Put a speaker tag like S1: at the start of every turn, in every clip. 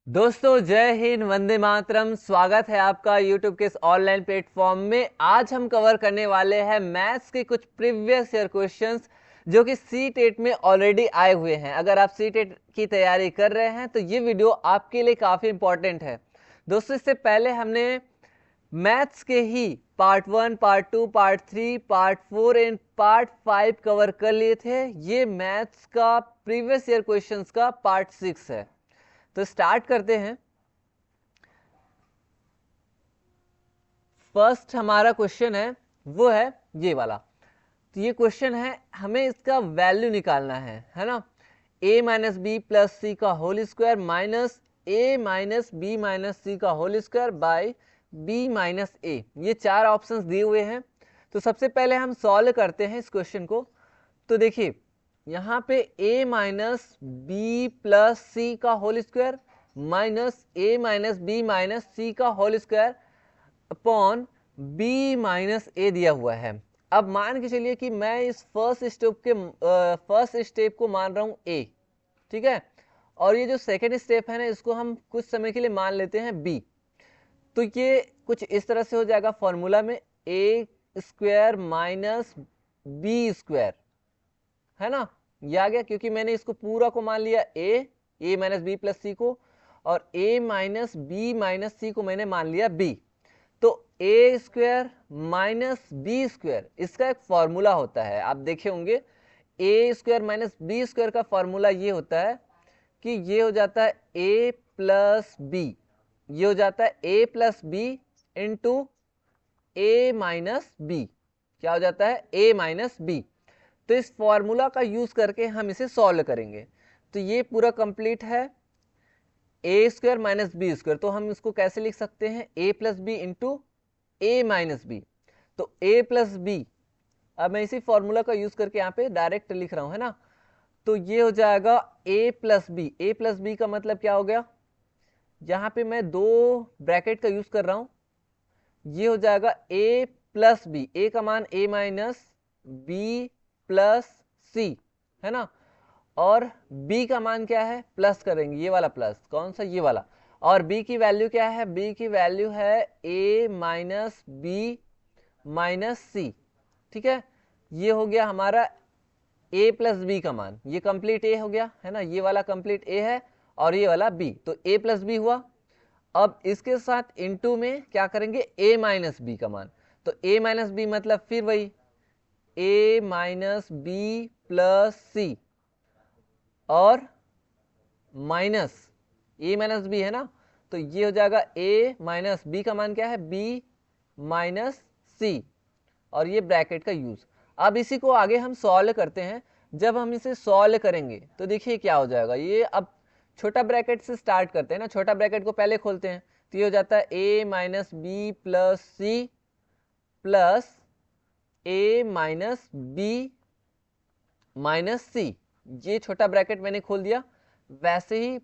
S1: दोस्तों जय हिंद, वंदे मातरम। स्वागत है आपका YouTube के इस ऑनलाइन प्लेटफॉर्म में। आज हम कवर करने वाले हैं मैथ्स के कुछ प्रीवियस ईयर क्वेश्चंस जो कि सी टेट में ऑलरेडी आए हुए हैं। अगर आप सी टेट की तैयारी कर रहे हैं तो ये वीडियो आपके लिए काफ़ी इंपॉर्टेंट है। दोस्तों इससे पहले हमने मैथ्स के ही part 1, part 2, part 3, part 4 and part 5 cover कर लिए थे। ये मैथ्स का प्रीवियस ईयर क्वेश्चंस का पार्ट 6 है। तो स्टार्ट करते हैं। फर्स्ट हमारा क्वेश्चन है वो है ये वाला। तो ये क्वेश्चन है, हमें इसका वैल्यू निकालना है ना। a minus B plus C का whole square minus a minus B minus C का whole square by b minus A. ये चार ऑप्शंस दिए हुए हैं। तो सबसे पहले हम सॉल्व करते हैं इस क्वेश्चन को। तो देखिए यहाँ पे a minus B plus C का whole square minus a minus B minus C का whole square upon b minus A दिया हुआ है। अब मान के चलिए कि मैं इस फर्स्ट स्टेप को मान रहा हूँ a, ठीक है। और ये जो सेकेंड स्टेप है ना, इसको हम कुछ समय के लिए मान लेते हैं b। तो ये कुछ इस तरह से हो जाएगा फॉर्मूला में a square minus B square, है ना। ये आ गया क्योंकि मैंने इसको पूरा को मान लिया a minus B plus C को, और a minus B minus C को मैंने मान लिया b। तो a square minus B square इसका एक फॉर्मूला होता है, आप देखे होंगे। a square minus B square का फॉर्मूला ये होता है कि ये हो जाता है a प्लस बी, ये हो जाता है a plus B into a minus B. क्या हो जाता है? a minus B. तो इस फॉर्मूला का यूज करके हम इसे सॉल्व करेंगे। तो ये पूरा कंप्लीट है ए स्क्वायर माइनस बी स्क्वायर। तो हम इसको कैसे लिख सकते हैं? ए प्लस बी इंटू ए माइनस बी। तो ए प्लस बी, अब मैं इसी फॉर्मूला का यूज करके यहाँ पे डायरेक्ट लिख रहा हूं, है ना। तो ये हो जाएगा ए प्लस बी। ए प्लस बी का मतलब क्या हो गया? यहाँ पे मैं दो ब्रैकेट का यूज कर रहा हूं। ये हो जाएगा ए प्लस बी, ए का मान ए माइनस बी प्लस सी, है ना। और b का मान क्या है? प्लस करेंगे, ये वाला प्लस, कौन सा? ये वाला। और b की वैल्यू क्या है? b की वैल्यू है a माइनस बी माइनस सी, ठीक है। ये हो गया हमारा a प्लस बी का मान, ये कंप्लीट a हो गया, है ना। ये वाला कंप्लीट a है और ये वाला b, तो a प्लस बी हुआ। अब इसके साथ इनटू में क्या करेंगे? a माइनस बी का मान। तो a माइनस बी मतलब फिर वही a माइनस बी प्लस सी और माइनस ए माइनस बी, है ना। तो ये हो जाएगा a माइनस बी का मान क्या है? b माइनस सी, और ये ब्रैकेट का यूज। अब इसी को आगे हम सॉल्व करते हैं। जब हम इसे सॉल्व करेंगे तो देखिए क्या हो जाएगा। ये अब छोटा ब्रैकेट से स्टार्ट करते हैं ना, छोटा ब्रैकेट को पहले खोलते हैं। तो ये हो जाता है a minus B plus C plus a minus B minus C. ये छोटा ब्रैकेट मैंने खोल दिया। वैसे ही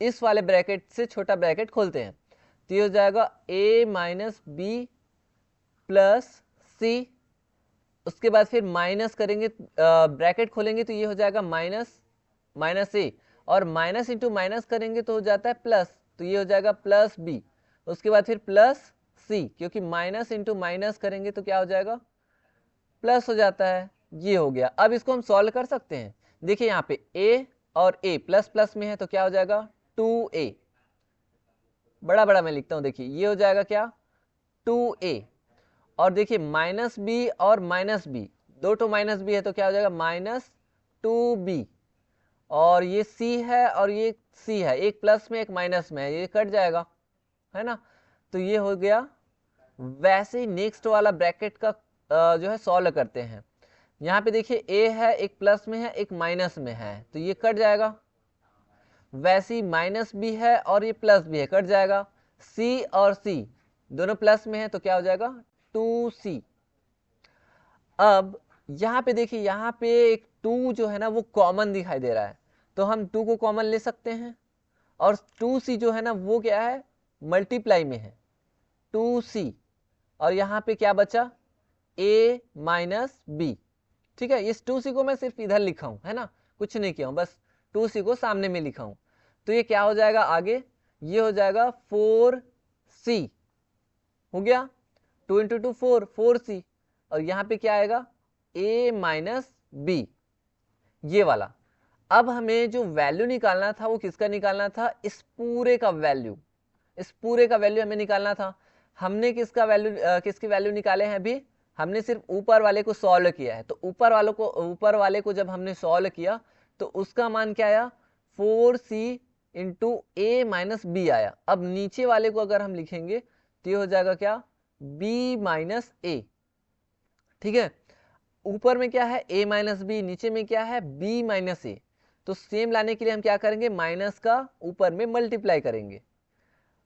S1: इस वाले ब्रैकेट से छोटा ब्रैकेट खोलते हैं। तो ये हो जाएगा a माइनस बी प्लस सी। उसके बाद फिर माइनस करेंगे, ब्रैकेट खोलेंगे तो ये हो जाएगा माइनस माइनस ए, और माइनस इंटू माइनस करेंगे तो हो जाता है प्लस, तो ये हो जाएगा प्लस बी। उसके बाद फिर प्लस सी, क्योंकि माइनस इंटू माइनस करेंगे तो क्या हो जाएगा? प्लस हो जाता है। ये हो गया। अब इसको हम सॉल्व कर सकते हैं। देखिए यहाँ पे a और a प्लस प्लस में है तो क्या हो जाएगा? 2a। बड़ा बड़ा मैं लिखता हूं, देखिए ये हो जाएगा क्या? 2a। और देखिए माइनस बी और माइनस बी, दो तो माइनस बी है तो क्या हो जाएगा? Minus 2b। और ये c है और ये c है, एक प्लस में एक माइनस में है, ये कट जाएगा, है ना। तो ये हो गया। वैसे ही नेक्स्ट वाला ब्रैकेट का जो है सॉल्व करते हैं। यहाँ पे देखिए a है, एक प्लस में है एक माइनस में है, तो ये कट जाएगा। वैसे ही माइनस भी है और ये प्लस भी है, कट जाएगा। c और c दोनों प्लस में है तो क्या हो जाएगा? 2c। अब यहाँ पे देखिए, यहाँ पे एक 2 जो है ना वो कॉमन दिखाई दे रहा है, तो हम 2 को कॉमन ले सकते हैं। और 2c जो है ना वो क्या है? मल्टीप्लाई में है, 2c। और यहाँ पे क्या बचा? a माइनस बी, ठीक है। इस 2c को मैं सिर्फ इधर लिखा हूं, है ना, कुछ नहीं किया हूं, बस 2c को सामने में लिखा हूं। तो ये क्या हो जाएगा आगे? ये हो जाएगा 4c, हो गया 2 इंटू 2 4, 4c, और यहाँ पे क्या आएगा a माइनस बी, ये वाला। अब हमें जो वैल्यू निकालना था वो किसका निकालना था, इस पूरे का वैल्यू, इस पूरे का वैल्यू हमें निकालना था। हमने किसका वैल्यू किसकी वैल्यू निकाले हैं अभी, हमने सिर्फ ऊपर वाले को सॉल्व किया है। तो ऊपर वाले को जब हमने सॉल्व किया तो उसका मान क्या आया 4c इंटू ए माइनस बी आया। अब नीचे वाले को अगर हम लिखेंगे तो ये हो जाएगा क्या b माइनस ए, ठीक है। ऊपर में क्या है a माइनस बी, नीचे में क्या है b माइनस ए। तो सेम लाने के लिए हम क्या करेंगे, माइनस का ऊपर में मल्टीप्लाई करेंगे,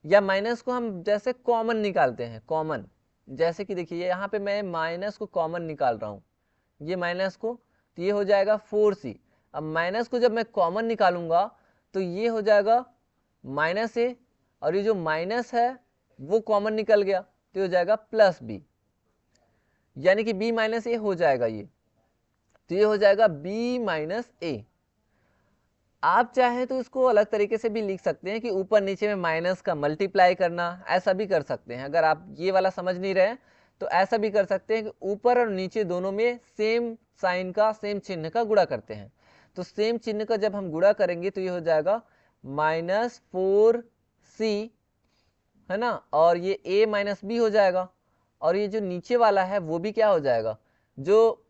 S1: या माइनस को हम जैसे कॉमन निकालते हैं, कॉमन, जैसे कि देखिए यहाँ पे मैं माइनस को कॉमन निकाल रहा हूँ, ये माइनस को, तो ये हो जाएगा 4c। अब माइनस को जब मैं कॉमन निकालूंगा तो ये हो जाएगा माइनस ए, और ये जो माइनस है वो कॉमन निकल गया तो ये हो जाएगा प्लस बी, यानी कि b माइनस ए हो जाएगा ये, तो ये हो जाएगा b माइनस ए। आप चाहें तो इसको अलग तरीके से भी लिख सकते हैं कि ऊपर नीचे में माइनस का मल्टीप्लाई करना, ऐसा भी कर सकते हैं। अगर आप ये वाला समझ नहीं रहे तो ऐसा भी कर सकते हैं कि ऊपर और नीचे दोनों में सेम साइन का, सेम चिन्ह का गुणा करते हैं। तो सेम चिन्ह का जब हम गुणा करेंगे तो ये हो जाएगा माइनस 4c, है ना, और ये a माइनस बी हो जाएगा, और ये जो नीचे वाला है वो भी क्या हो जाएगा, जो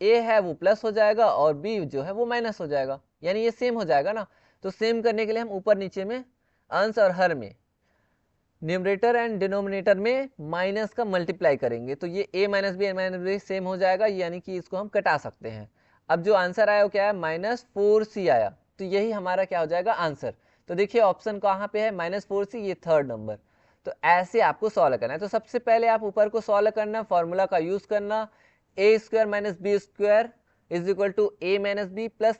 S1: a है वो प्लस हो जाएगा और b जो है वो माइनस हो जाएगा, यानी ये सेम हो जाएगा ना। तो सेम करने के लिए हम ऊपर नीचे में अंश और हर में, न्यूमरेटर एंड डिनोमिनेटर में माइनस का मल्टीप्लाई करेंगे, तो ये a माइनस बी सेम हो जाएगा, यानी कि इसको हम कटा सकते हैं। अब जो आंसर आया वो क्या है, माइनस 4c आया, तो यही हमारा क्या हो जाएगा आंसर। तो देखिए ऑप्शन कहाँ पे है, माइनस 4c, ये थर्ड नंबर। तो ऐसे आपको सॉल्व करना है। तो सबसे पहले आप ऊपर को सॉल्व करना, फॉर्मूला का यूज करना, A square minus B square is equal to A minus B plus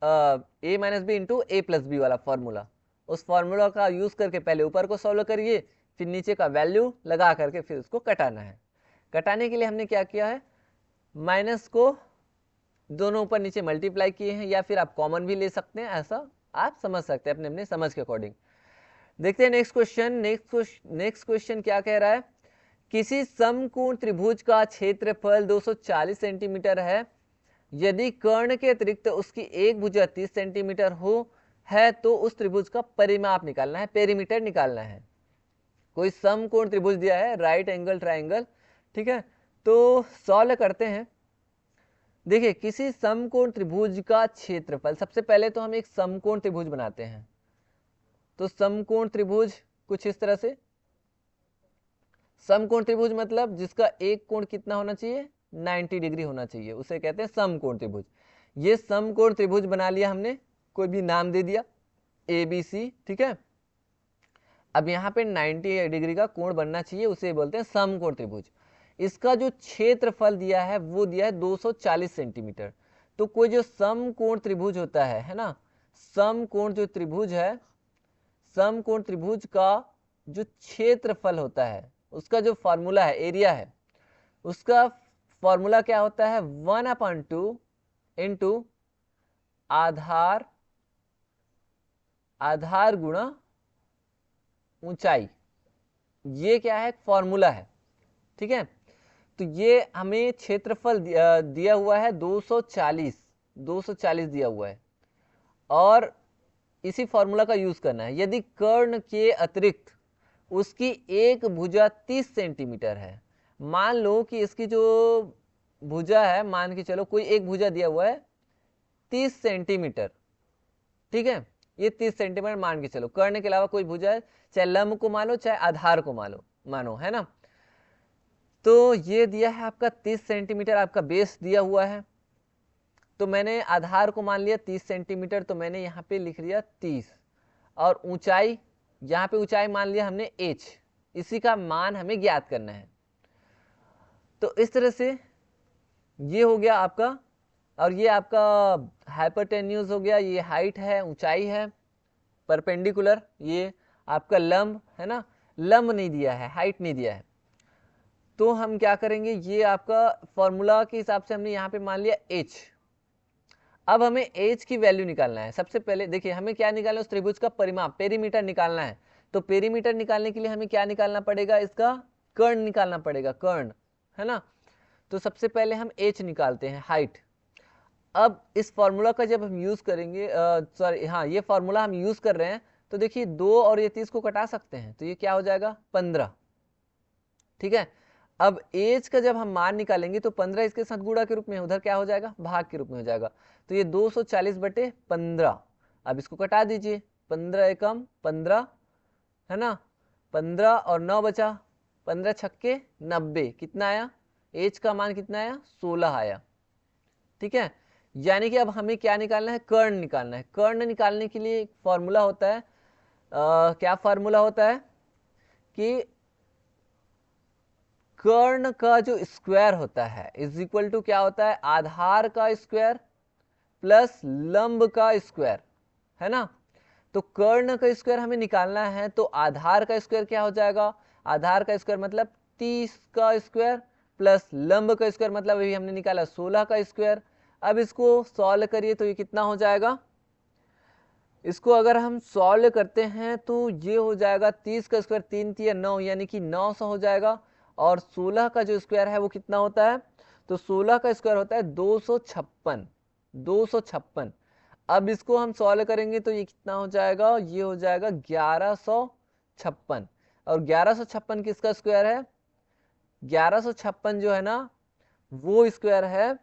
S1: A minus B into A plus B वाला फॉर्मूला। उस फॉर्मूला का यूज करके पहले ऊपर को सॉल्व करिए, फिर नीचे का वैल्यू लगा करके फिर उसको कटाना है। कटाने के लिए हमने क्या किया है, माइनस को दोनों ऊपर नीचे मल्टीप्लाई किए हैं, या फिर आप कॉमन भी ले सकते हैं, ऐसा आप समझ सकते हैं अपने अपने समझ के अकॉर्डिंग। देखते हैं नेक्स्ट क्वेश्चन। नेक्स्ट क्वेश्चन क्या कह रहा है, किसी समकोण त्रिभुज का क्षेत्रफल 240 सेंटीमीटर है, यदि कर्ण के अतिरिक्त उसकी एक भुजा 30 सेंटीमीटर हो है तो उस त्रिभुज का परिमाप निकालना है, पेरीमीटर निकालना है। कोई समकोण त्रिभुज दिया है, राइट एंगल ट्राइंगल, ठीक है। तो सॉल्व करते हैं। देखिए किसी समकोण त्रिभुज का क्षेत्रफल, सबसे पहले तो हम एक समकोण त्रिभुज बनाते हैं। तो समकोण त्रिभुज कुछ इस तरह से, समकोण त्रिभुज मतलब जिसका एक कोण कितना होना चाहिए, 90 डिग्री होना चाहिए, उसे कहते हैं समकोण त्रिभुज। ये समकोण त्रिभुज बना लिया हमने, कोई भी नाम दे दिया ABC, ठीक है। अब यहाँ पे 90 डिग्री का कोण बनना चाहिए, उसे बोलते हैं समकोण त्रिभुज। इसका जो क्षेत्रफल दिया है वो दिया है 240 सेंटीमीटर। तो कोई जो समकोण त्रिभुज होता है ना, समकोण जो त्रिभुज है, समकोण त्रिभुज का जो क्षेत्रफल होता है, उसका जो फॉर्मूला है, एरिया है, उसका फॉर्मूला क्या होता है, 1/2 इंटू आधार गुणा ऊंचाई। ये क्या है, फॉर्मूला है, ठीक है। तो ये हमें क्षेत्रफल दिया हुआ है 240 दिया हुआ है, और इसी फॉर्मूला का यूज करना है। यदि कर्ण के अतिरिक्त उसकी एक भुजा 30 सेंटीमीटर है, मान लो कि इसकी जो भुजा है, मान के चलो कोई एक भुजा दिया हुआ है 30 सेंटीमीटर, ठीक है, ये 30 सेंटीमीटर मान के चलो, कर्ण के अलावा कोई भुजा है, चाहे लंब को मानो चाहे आधार को मानो, है ना। तो ये दिया है आपका 30 सेंटीमीटर, आपका बेस दिया हुआ है। तो मैंने आधार को मान लिया 30 सेंटीमीटर, तो मैंने यहाँ पे लिख लिया 30, और ऊंचाई, यहाँ पे ऊंचाई मान लिया हमने h, इसी का मान हमें ज्ञात करना है। तो इस तरह से ये हो गया आपका, और ये आपका हाइपोटेन्यूज हो गया, ये हाइट है, ऊंचाई है, परपेंडिकुलर ये आपका लंब है ना, लंब नहीं दिया है, हाइट नहीं दिया है। तो हम क्या करेंगे, ये आपका फॉर्मूला के हिसाब से हमने यहाँ पे मान लिया h। अब हमें h की वैल्यू निकालना है। सबसे पहले देखिए हमें क्या निकालना है, उस त्रिभुज का परिमाप, पेरीमीटर निकालना है। तो पेरीमीटर निकालने के लिए हमें क्या निकालना पड़ेगा, इसका कर्ण निकालना पड़ेगा, कर्ण, है ना। तो सबसे पहले हम h निकालते हैं, हाइट। अब इस फॉर्मूला का जब हम यूज करेंगे, सॉरी हाँ, ये फॉर्मूला हम यूज कर रहे हैं, तो देखिए 2 और ये 30 को कटा सकते हैं, तो ये क्या हो जाएगा 15, ठीक है। अब एज का जब हम मान निकालेंगे तो 15 इसके साथ गुणा के रूप में, उधर क्या हो जाएगा, भाग के रूप में हो जाएगा, तो ये 240/15। अब इसको कटा दीजिए, 15 एकम 15, है ना, 15 और 9 बचा, 15 छक्के 90, कितना आया, एज का मान कितना आया, 16 आया, ठीक है। यानी कि अब हमें क्या निकालना है, कर्ण निकालना है। कर्ण निकालने के लिए एक फॉर्मूला होता है, क्या फॉर्मूला होता है कि कर्ण का जो स्क्वायर होता है इज इक्वल टू क्या होता है, आधार का स्क्वायर प्लस लंब का स्क्वायर, है ना। तो कर्ण का स्क्वायर हमें निकालना है, तो आधार का स्क्वायर क्या हो जाएगा, आधार का स्क्वायर मतलब 30 का स्क्वायर प्लस लंब का स्क्वायर मतलब अभी हमने निकाला 16 का स्क्वायर। अब इसको सॉल्व करिए तो ये कितना हो जाएगा, इसको अगर हम सॉल्व करते हैं तो ये हो जाएगा 30 का स्क्वायर 3 3 9, यानी कि 900 हो जाएगा। और 16 का जो स्क्वायर है वो कितना होता है, तो 16 का स्क्वायर होता है 256, 256। अब इसको हम सॉल्व करेंगे तो ये कितना हो जाएगा, ये हो जाएगा 1156। और 1156 किसका स्क्वायर है, 1156 जो है ना वो स्क्वायर है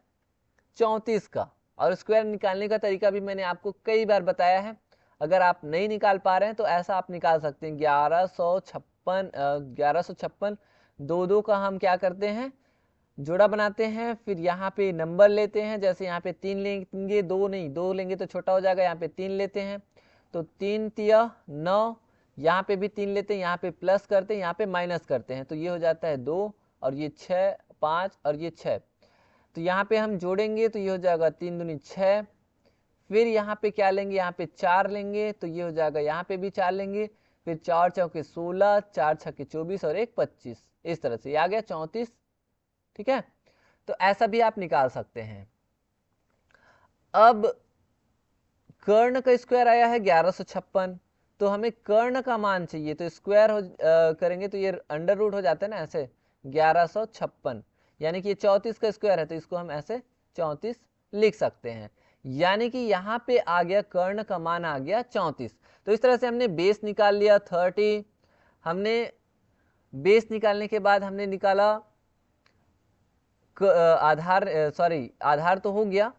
S1: 34 का। और स्क्वायर निकालने का तरीका भी मैंने आपको कई बार बताया है, अगर आप नहीं निकाल पा रहे हैं तो ऐसा आप निकाल सकते हैं, 1156 दो दो का हम क्या करते हैं, जोड़ा बनाते हैं, फिर यहाँ पे नंबर लेते हैं, जैसे यहाँ पे 3 लेंगे, 2 नहीं, 2 लेंगे तो छोटा हो जाएगा, यहाँ पे 3 लेते हैं तो 3 तिया 9, यहाँ पे भी 3 लेते हैं, यहाँ पे प्लस करते हैं, यहाँ पे माइनस करते हैं, तो ये हो जाता है 2 और ये 6 5 और ये 6। तो यहाँ पे हम जोड़ेंगे तो ये हो जाएगा 3 दूनी 6, फिर यहाँ पे क्या लेंगे, यहाँ पे 4 लेंगे तो ये हो जाएगा, यहाँ पे भी 4 लेंगे, फिर 4 चौके 16, 4 छक्के 24 और 1 25, इस तरह से ये आ गया 34, ठीक है। तो ऐसा भी आप निकाल सकते हैं। अब कर्ण का स्क्वायर आया है 1156, तो हमें कर्ण का मान चाहिए, तो स्क्वायर करेंगे तो ये अंडर रूट हो जाता है ना ऐसे, 1156, यानी कि ये 34 का स्क्वायर है, तो इसको हम ऐसे 34 लिख सकते हैं। यानी कि यहाँ पे आ गया कर्ण का मान आ गया 34। तो इस तरह से हमने बेस निकाल लिया 30, हमने बेस निकालने के बाद हमने निकाला आधार, सॉरी आधार तो हो गया,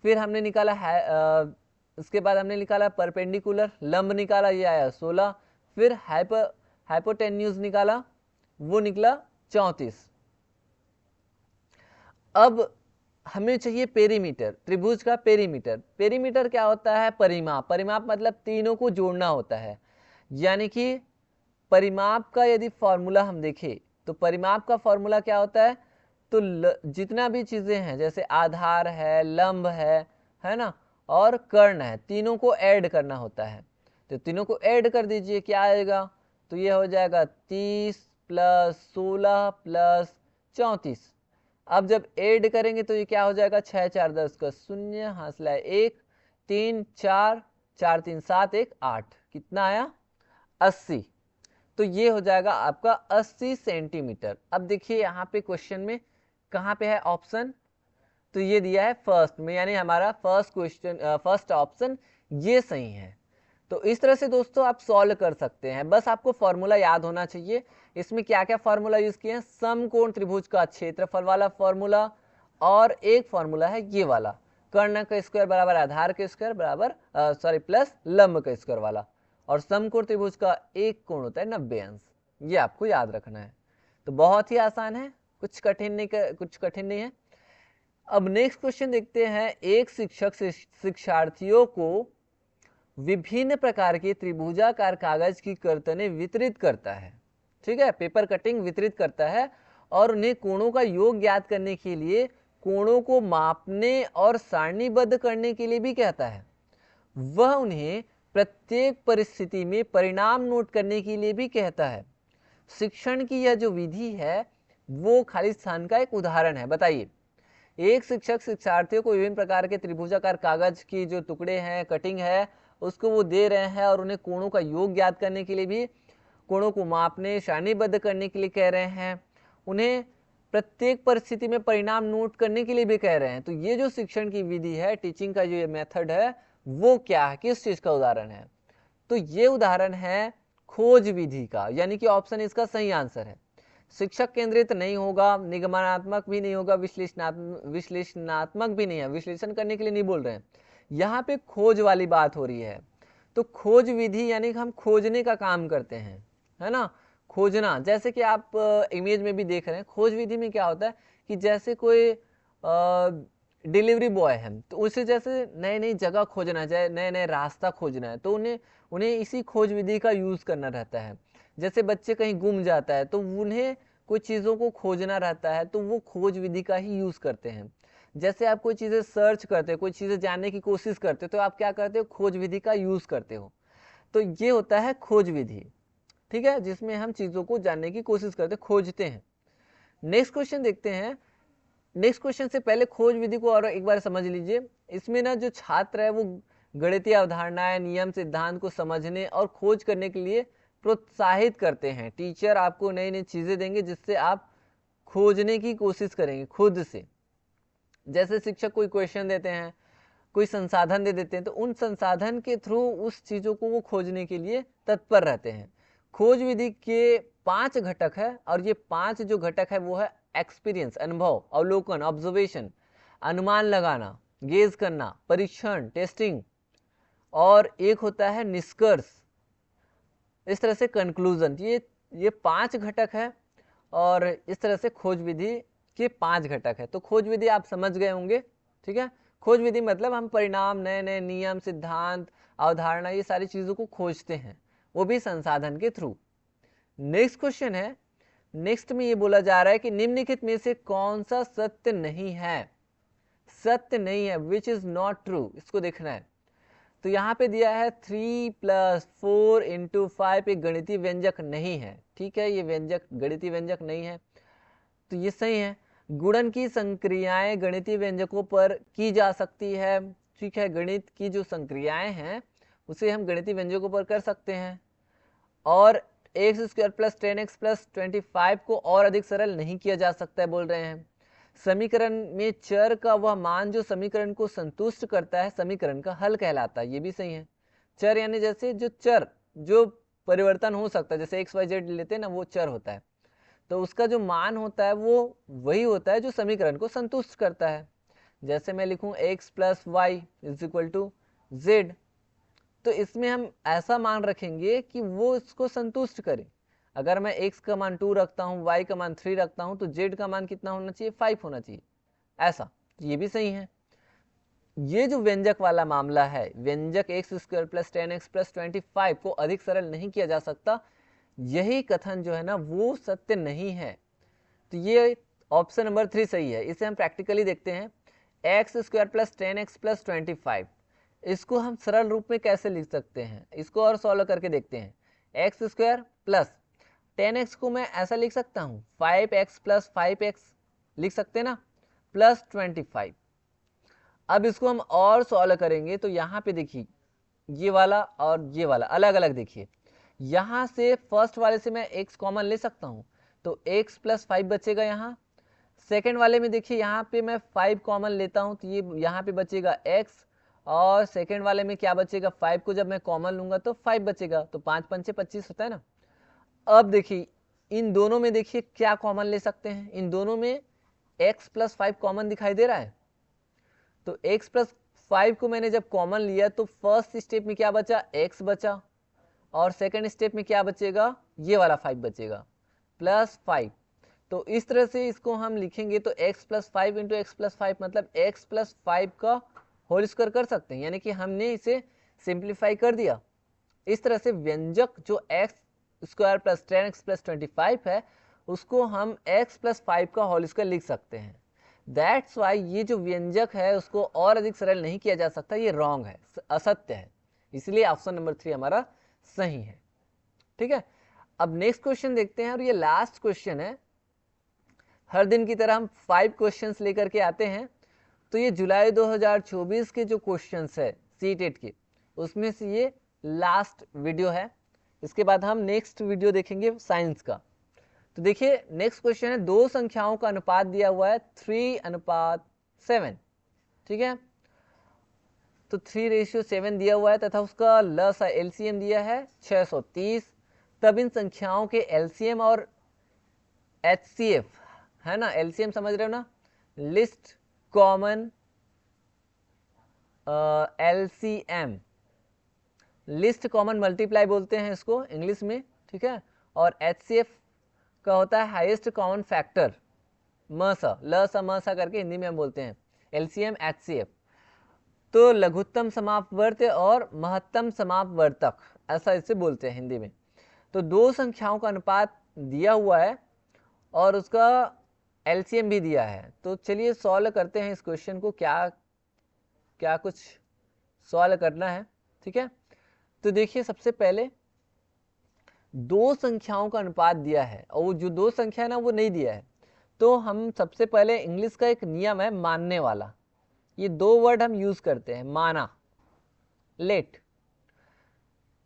S1: फिर हमने निकाला है, उसके बाद हमने निकाला परपेंडिकुलर, लंब निकाला, ये आया 16, फिर हाइपोटेन्यूज निकाला, वो निकला 34। अब हमें चाहिए पेरीमीटर, त्रिभुज का पेरीमीटर। पेरीमीटर क्या होता है, परिमाप, परिमाप मतलब तीनों को जोड़ना होता है। यानी कि परिमाप का यदि फॉर्मूला हम देखें तो परिमाप का फॉर्मूला क्या होता है, तो जितना भी चीजें हैं जैसे आधार है, लंब है ना, और कर्ण है, तीनों को ऐड करना होता है। तो तीनों को ऐड कर दीजिए, क्या आएगा, तो ये हो जाएगा 30 + 16 + 34। अब जब ऐड करेंगे तो ये क्या हो जाएगा, 6 4 10 का 0, हासिल है 1, 3 4 4 3 7 1 8, कितना आया 80। तो ये हो जाएगा आपका 80 सेंटीमीटर। अब देखिए यहाँ पे क्वेश्चन में कहाँ पे है ऑप्शन, तो ये दिया है फर्स्ट में, यानी हमारा फर्स्ट क्वेश्चन, फर्स्ट ऑप्शन ये सही है। तो इस तरह से दोस्तों आप सॉल्व कर सकते हैं, बस आपको फॉर्मूला याद होना चाहिए। इसमें क्या क्या फॉर्मूला यूज किए हैं, समकोण त्रिभुज का क्षेत्रफल वाला फॉर्मूला, और एक फॉर्मूला है ये वाला, कर्ण का स्क्वायर बराबर आधार के स्क्वायर बराबर सॉरी प्लस लंब का स्क्वायर वाला, और समकोण त्रिभुज का एक कोण होता है 90 अंश, ये आपको याद रखना है। तो बहुत ही आसान है, कुछ कठिन नहीं है। अब नेक्स्ट क्वेश्चन देखते हैं, एक शिक्षक शिक्षार्थियों को विभिन्न प्रकार के त्रिभुजाकार कागज की कर्तनें वितरित करता है, ठीक है, पेपर कटिंग वितरित करता है, और उन्हें कोणों का योग ज्ञात करने के लिए, कोणों को मापने और सारणीबद्ध करने के लिए भी कहता है। वह उन्हें प्रत्येक परिस्थिति में परिणाम नोट करने के लिए भी कहता है। शिक्षण की यह जो विधि है वो खाली स्थान का एक उदाहरण है। बताइए, एक शिक्षक शिक्षार्थियों को विभिन्न प्रकार के त्रिभुजाकार कागज की जो टुकड़े हैं, कटिंग है, उसको वो दे रहे हैं और उन्हें कोणों का योग ज्ञात करने के लिए भी, कोणों को मापने सारणीबद्ध करने के लिए कह रहे हैं, उन्हें प्रत्येक परिस्थिति में परिणाम नोट करने के लिए भी कह रहे हैं। तो ये जो शिक्षण की विधि है, टीचिंग का जो ये मेथड है, वो क्या है, किस चीज का उदाहरण है? तो ये उदाहरण है खोज विधि का, यानी कि ऑप्शन इसका सही आंसर है। शिक्षक केंद्रित नहीं होगा, निगमनात्मक भी नहीं होगा, विश्लेषणात्मक भी नहीं है, विश्लेषण करने के लिए नहीं बोल रहे हैं, यहाँ पे खोज वाली बात हो रही है। तो खोज विधि यानी कि हम खोजने का काम करते हैं, है ना, खोजना। जैसे कि आप इमेज में भी देख रहे हैं, खोज विधि में क्या होता है कि जैसे कोई डिलीवरी बॉय है, तो उसे जैसे नई नई जगह खोजना है, नए नए रास्ता खोजना है, तो उन्हें इसी खोज विधि का यूज करना रहता है। जैसे बच्चे कहीं गुम जाता है तो उन्हें कुछ चीज़ों को खोजना रहता है, तो वो खोज विधि का ही यूज करते हैं। जैसे आप कोई चीज़ें सर्च करते हो, कोई चीज़ें जानने की कोशिश करते हो, तो आप क्या करते हो, खोज विधि का यूज करते हो। तो ये होता है खोज विधि, ठीक है, जिसमें हम चीज़ों को जानने की कोशिश करते, खोजते हैं। नेक्स्ट क्वेश्चन देखते हैं। नेक्स्ट क्वेश्चन से पहले खोज विधि को और एक बार समझ लीजिए। इसमें ना जो छात्र है वो गणितीय अवधारणाएं, नियम, सिद्धांत को समझने और खोज करने के लिए प्रोत्साहित करते हैं। टीचर आपको नई नई चीजें देंगे जिससे आप खोजने की कोशिश करेंगे खुद से। जैसे शिक्षक कोई क्वेश्चन देते हैं, कोई संसाधन दे देते हैं, तो उन संसाधन के थ्रू उस चीजों को वो खोजने के लिए तत्पर रहते हैं। खोज विधि के 5 घटक है, और ये 5 जो घटक है वो है एक्सपीरियंस, अनुभव, अवलोकन, ऑब्जर्वेशन, अनुमान लगाना, गेज करना, परीक्षण, टेस्टिंग, और एक होता है निष्कर्ष, इस तरह से कंक्लूजन। ये 5 घटक है, और इस तरह से खोज विधि के 5 घटक है। तो खोज विधि आप समझ गए होंगे, ठीक है। खोज विधि मतलब हम परिणाम, नए नए नियम, सिद्धांत, अवधारणा, ये सारी चीजों को खोजते हैं, वो भी संसाधन के थ्रू। नेक्स्ट क्वेश्चन है, नेक्स्ट में ये बोला जा रहा है कि निम्नलिखित में से कौन सा सत्य नहीं है, सत्य नहीं है, विच इज नॉट ट्रू, इसको देखना है। तो यहाँ पे दिया है 3 + 4 × 5 एक गणितीय व्यंजक नहीं है, ठीक है, ये व्यंजक गणितीय व्यंजक नहीं है, तो ये सही है। गुणन की संक्रियाएं गणितीय व्यंजकों पर की जा सकती है, ठीक है, गणित की जो संक्रियाएं हैं उसे हम गणितीय व्यंजकों पर कर सकते हैं। और x² + 10x + 25 को और अधिक सरल नहीं किया जा सकता है, बोल रहे हैं। समीकरण में चर का वह मान जो समीकरण को संतुष्ट करता है समीकरण का हल कहलाता है, ये भी सही है। चर यानी जैसे जो चर जो परिवर्तन हो सकता है, जैसे XYZ लेते हैं ना, वो चर होता है, तो उसका जो मान होता है वो वही होता है जो समीकरण को संतुष्ट करता है। जैसे मैं लिखूं x + y = z, तो इसमें हम ऐसा मान रखेंगे कि वो इसको संतुष्ट करे। अगर मैं x का मान 2 रखता हूँ, y का मान 3 रखता हूँ, तो z का मान कितना होना चाहिए, 5 होना चाहिए, ऐसा। ये भी सही है। ये जो व्यंजक वाला मामला है, व्यंजक x² + 10x + 25 को अधिक सरल नहीं किया जा सकता, यही कथन जो है ना वो सत्य नहीं है। तो ये ऑप्शन नंबर 3 सही है। इसे हम प्रैक्टिकली देखते हैं। x² + 10x + 25, इसको हम सरल रूप में कैसे लिख सकते हैं, इसको और सॉल्व करके देखते हैं। x² + 10x को मैं ऐसा लिख सकता हूँ, 5x + 5x लिख सकते हैं ना, प्लस 25। अब इसको हम और सॉल्व करेंगे, तो यहाँ पे देखिए ये वाला और ये वाला अलग अलग देखिए। यहाँ से फर्स्ट वाले से मैं x कॉमन ले सकता हूँ, तो x + 5 बचेगा। यहाँ सेकेंड वाले में देखिए, यहाँ पे मैं 5 कॉमन लेता हूँ, तो ये यहाँ पे बचेगा x, और सेकेंड वाले में क्या बचेगा, 5 को जब मैं कॉमन लूंगा तो 5 बचेगा, तो 5 × 5 = 25 होता है ना। अब देखिए इन दोनों में देखिए क्या कॉमन ले सकते हैं, इन दोनों में x + 5 कॉमन दिखाई दे रहा है, तो x + 5 को मैंने जब कॉमन लिया तो फर्स्ट स्टेप में क्या बचा, x बचा, और सेकेंड स्टेप में क्या बचेगा, ये वाला 5 बचेगा, +5। तो इस तरह से इसको हम लिखेंगे, तो x + 5 × x + 5 मतलब x + 5 का होल स्क्वायर कर सकते हैं, यानी कि हमने इसे सिंप्लीफाई कर दिया। इस तरह से व्यंजक जो x² + 10x + 25 है, उसको हम x + 5 का होल स्क्वायर लिख सकते हैं। दैट्स वाई ये जो व्यंजक है उसको और अधिक सरल नहीं किया जा सकता, ये रॉन्ग है, असत्य है, इसलिए ऑप्शन नंबर 3 हमारा सही है, ठीक है। अब नेक्स्ट क्वेश्चन देखते हैं, और ये लास्ट क्वेश्चन है। हर दिन की तरह हम 5 क्वेश्चंस लेकर के आते हैं, तो ये जुलाई 2024 के जो क्वेश्चंस है सीटेट के, उसमें से ये लास्ट वीडियो है। इसके बाद हम नेक्स्ट वीडियो देखेंगे साइंस का। तो देखिए नेक्स्ट क्वेश्चन है, दो संख्याओं का अनुपात दिया हुआ है 3:7, ठीक है। तो 3:7 दिया हुआ है तथा उसका लसा एलसीएम दिया है 630। तब इन संख्याओं के एलसीएम और एचसीएफ, है ना, एलसीएम समझ रहे हो ना, list common LCM, list common multiply बोलते हैं इसको इंग्लिश में, ठीक है। और एचसीएफ का होता है हाईएस्ट कॉमन फैक्टर, मसा लसा मसा करके हिंदी में हम बोलते हैं, एलसीएम एचसीएफ। तो लघुत्तम समापवर्त और महत्तम समापवर्तक, ऐसा इसे बोलते हैं हिंदी में। तो दो संख्याओं का अनुपात दिया हुआ है और उसका एलसीएम भी दिया है। तो चलिए सॉल्व करते हैं इस क्वेश्चन को, क्या क्या कुछ सॉल्व करना है, ठीक है। तो देखिए सबसे पहले दो संख्याओं का अनुपात दिया है और वो जो दो संख्या है ना वो नहीं दिया है। तो हम सबसे पहले इंग्लिश का एक नियम है मानने वाला, ये दो वर्ड हम यूज करते हैं, माना, लेट।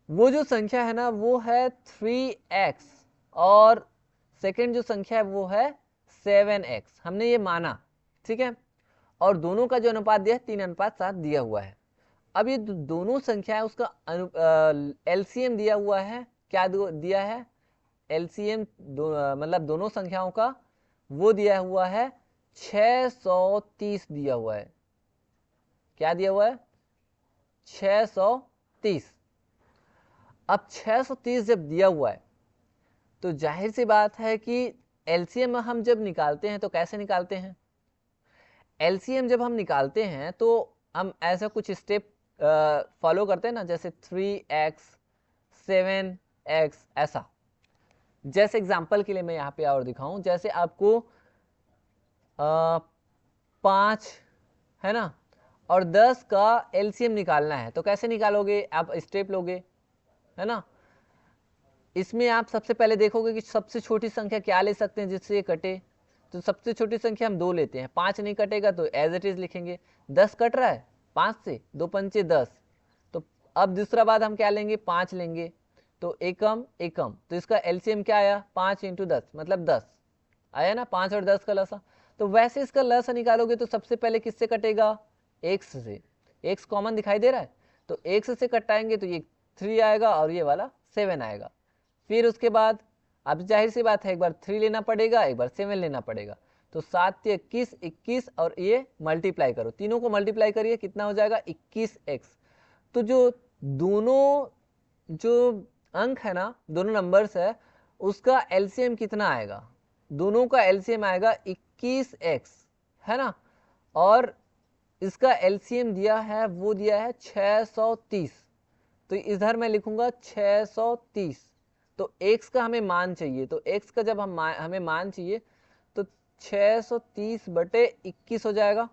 S1: वो जो संख्या है ना वो है 3x और सेकंड जो संख्या है वो है 7x, हमने ये माना, ठीक है। और दोनों का जो अनुपात दिया है 3:7 दिया हुआ है। अब ये दोनों संख्या है उसका एलसीएम दिया हुआ है, क्या दिया है एलसीएम, मतलब दोनों संख्याओं का वो दिया हुआ है 630 दिया हुआ है। क्या दिया हुआ है 630। अब 630 जब दिया हुआ है तो जाहिर सी बात है कि एलसीएम हम जब निकालते हैं तो कैसे निकालते हैं, एलसीएम जब हम निकालते हैं तो हम ऐसा कुछ स्टेप फॉलो करते हैं ना, जैसे 3x 7x ऐसा। जैसे एग्जांपल के लिए मैं यहाँ पे और दिखाऊं, जैसे आपको 5 है ना और 10 का एलसीएम निकालना है, तो कैसे निकालोगे, आप स्टेप लोगे, है ना। इसमें आप सबसे पहले देखोगे कि सबसे छोटी संख्या क्या ले सकते हैं जिससे ये कटे। तो सबसे छोटी संख्या हम 2 लेते हैं, 5 नहीं कटेगा तो एज इट इज लिखेंगे। 10 कट रहा है 5 से, 2 पंचे 10, तो अब दूसरा बात हम क्या लेंगे, 5 लेंगे, तो एकम एकम, तो इसका एलसीएम क्या आया 5 × 10 मतलब 10 आया ना, 5 और 10 का लसा। तो वैसे इसका लसा निकालोगे तो सबसे पहले किससे कटेगा, x से, x कॉमन दिखाई दे रहा है तो x से कटाएंगे तो ये 3 आएगा और ये वाला 7 आएगा। फिर उसके बाद अब जाहिर सी बात है एक बार 3 लेना पड़ेगा, एक बार 7 लेना पड़ेगा, तो 7 × 21 21 और ये मल्टीप्लाई करो, तीनों को मल्टीप्लाई करिए, कितना हो जाएगा 21x। तो जो दोनों जो अंक है ना, दोनों नंबर्स है, उसका एलसीएम कितना आएगा, दोनों का एलसीएम आएगा 21x, है ना। और इसका एलसीएम दिया है वो दिया है 630, तो इधर मैं लिखूंगा 630। तो x का हमें मान चाहिए, तो x का जब हमें मान चाहिए तो 630/21 हो जाएगा।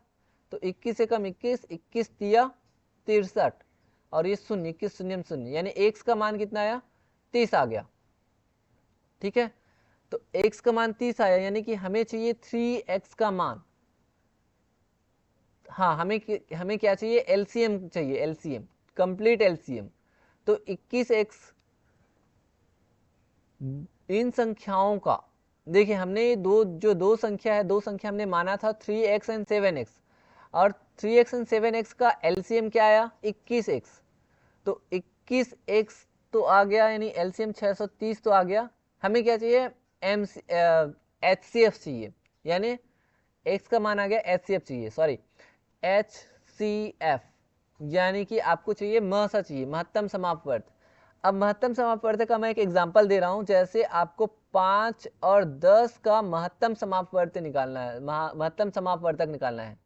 S1: तो 21 से कम 21, 21 तिया 63 और ये शून्य, 21 शून्य शून्य, यानी x का मान कितना आया 30 आ गया, ठीक है। तो x का मान 30 आया, यानी कि हमें चाहिए 3x का मान। हाँ हमें क्या चाहिए, एलसीएम चाहिए, एलसीएम कंप्लीट एलसीएम। तो 21x इन संख्याओं का, देखिए हमने दो संख्या है, दो संख्या हमने माना था 3x और 7x, और 3x और 7x का एलसीएम क्या आया 21x। तो 21x तो आ गया, यानी एलसीएम 630 तो आ गया। हमें क्या चाहिए एचसीएफ चाहिए, यानी x का मान आ गया एचसीएफ चाहिए, सॉरी एचसीएफ, यानी कि आपको चाहिए महसा चाहिए, महत्तम समापवर्त। अब महत्तम समापवर्त का मैं एक एग्जांपल दे रहा हूं, जैसे आपको 5 और 10 का महत्तम समापवर्त निकालना है, महत्तम समापवर्तक निकालना है,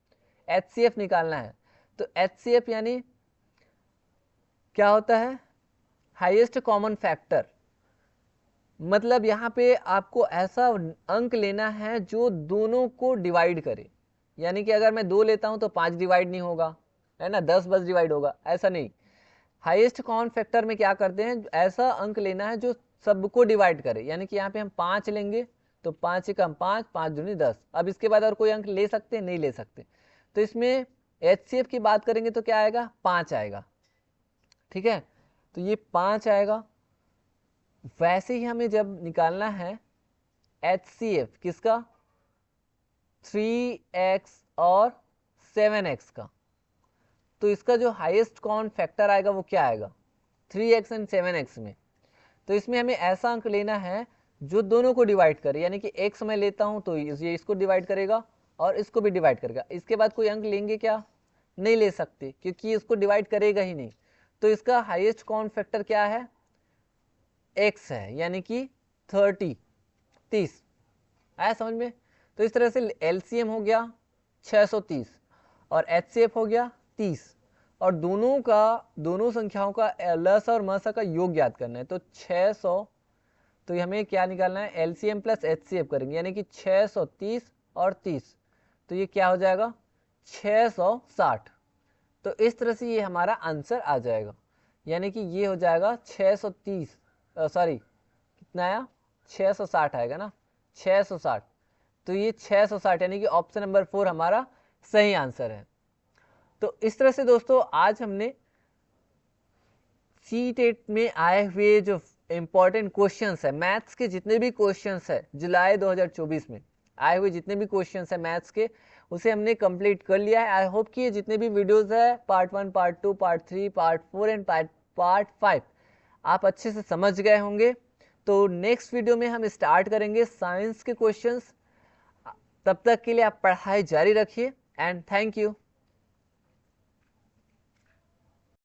S1: एचसीएफ निकालना है। तो एचसीएफ यानी क्या होता है, हाईएस्ट कॉमन फैक्टर। मतलब यहाँ पे आपको ऐसा अंक लेना है जो दोनों को डिवाइड करे, यानी कि अगर मैं 2 लेता हूं तो 5 डिवाइड नहीं होगा, है ना, 10 बस डिवाइड होगा, ऐसा नहीं। हाईएस्ट कॉमन फैक्टर में क्या करते हैं, ऐसा अंक लेना है जो सबको डिवाइड करे, यानी कि यहाँ पे हम 5 लेंगे तो 5 से कम 5, 5 दूनी 10। अब इसके बाद और कोई अंक ले सकते, नहीं ले सकते। तो इसमें एचसीएफ की बात करेंगे तो क्या आएगा 5 आएगा, ठीक है, तो ये 5 आएगा। वैसे ही हमें जब निकालना है HCF किसका, 3x और 7x का, तो इसका जो हाईएस्ट कॉमन फैक्टर आएगा वो क्या आएगा, 3x एंड 7x में। तो इसमें हमें ऐसा अंक लेना है जो दोनों को डिवाइड करे, यानी कि x मैं लेता हूं तो ये इसको डिवाइड करेगा और इसको भी डिवाइड करेगा। इसके बाद कोई अंक लेंगे क्या, नहीं ले सकते, क्योंकि इसको डिवाइड करेगा ही नहीं। तो इसका हाईएस्ट कॉमन फैक्टर क्या है, x है, यानी कि 30 आया समझ में। तो इस तरह से LCM हो गया 630 और HCF हो गया 30, और दोनों संख्याओं का लस और मसा का योग याद करना है। तो 600, तो हमें क्या निकालना है, LCM प्लस HCF करेंगे, यानी कि 630 और 30, तो ये क्या हो जाएगा 660। तो इस तरह से ये हमारा आंसर आ जाएगा, यानी कि ये हो जाएगा 630, सॉरी कितना आया, 660 आएगा ना, 660। तो ये 660 यानी कि ऑप्शन नंबर 4 हमारा सही आंसर है। तो इस तरह से दोस्तों आज हमने सीटेट में आए हुए जो इंपॉर्टेंट क्वेश्चंस है, मैथ्स के जितने भी क्वेश्चंस है जुलाई 2024 में आए हुए जितने भी क्वेश्चंस है मैथ्स के, उसे हमने कंप्लीट कर लिया है। आई होप कि ये जितने भी वीडियोस है part 1, part 2, part 3, part 4 and part 5 आप अच्छे से समझ गए होंगे। तो नेक्स्ट वीडियो में हम स्टार्ट करेंगे साइंस के क्वेश्चंस। तब तक के लिए आप पढ़ाई जारी रखिए एंड थैंक यू।